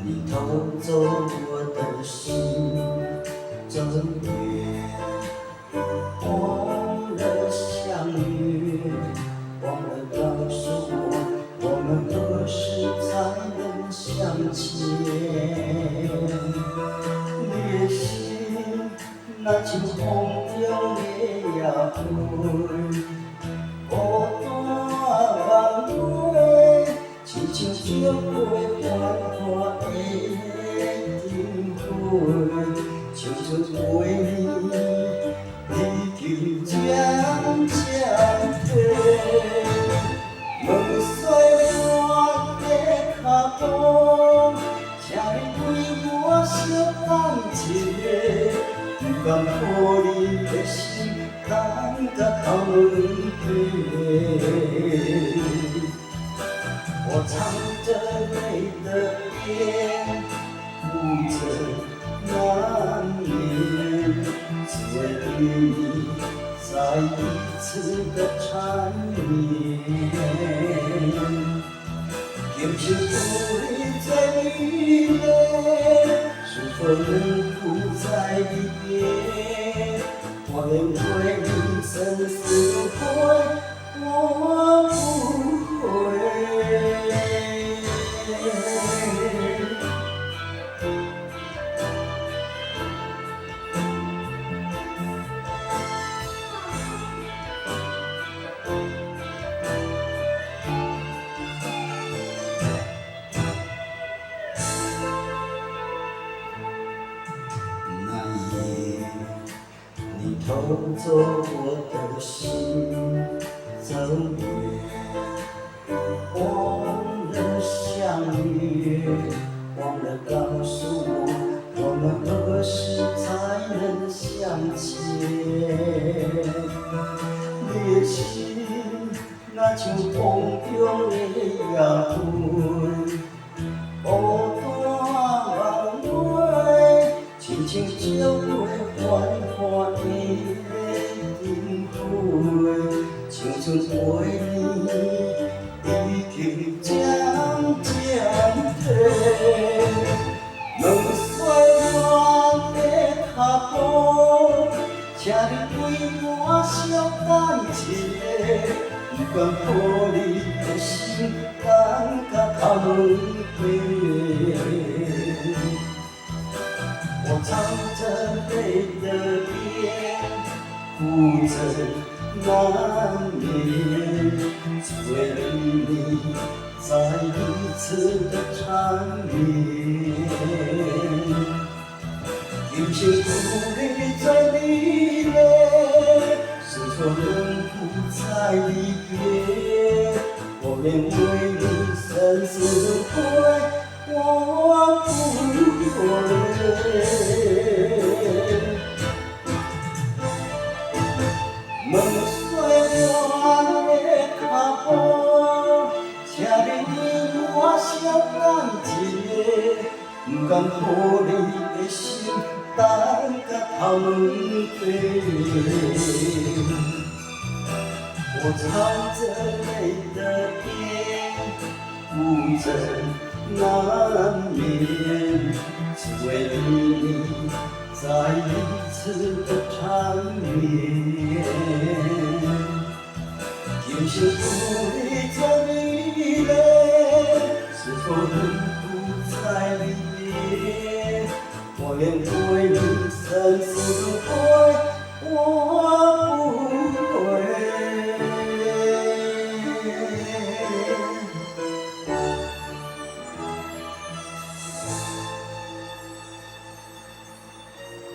你偷走我的心，正月忘了相约，忘了告诉我们何时才能相见。你的心那像风中的野花，孤单晚月，亲像照过繁华的灯火，像像为你离去渐渐退。问岁我的脚步，请你为我相等一下，不甘予你的心等甲头毛飞。我唱着泪的边，哭着难眠，只为与你再一次的缠绵。今生不离在你内，是否能不在离别？我愿为你生死悔，我不悔。你偷走我的心，正月忘了相约，忘了告诉我们何时才能相见。你的心那像风中的野花，孤单晚月，亲像照过繁华的灯火，像像为你离去渐渐退。问岁我的脚步，请你为我相等一下，不甘予你的心等甲头毛飞。我唱着泪的边，哭着难眠，只为与你再一次的缠绵。今生不离在你内，是否能不再离别？我愿为你生死悔，我不悔。问岁我的脚步，请你为我相等一下，不甘予你的心等甲头毛飞。我唱着泪的边，哭着难眠，只为与你再一次的缠绵。今生不离在你内，是否能不再离别？我愿为你生死悔，我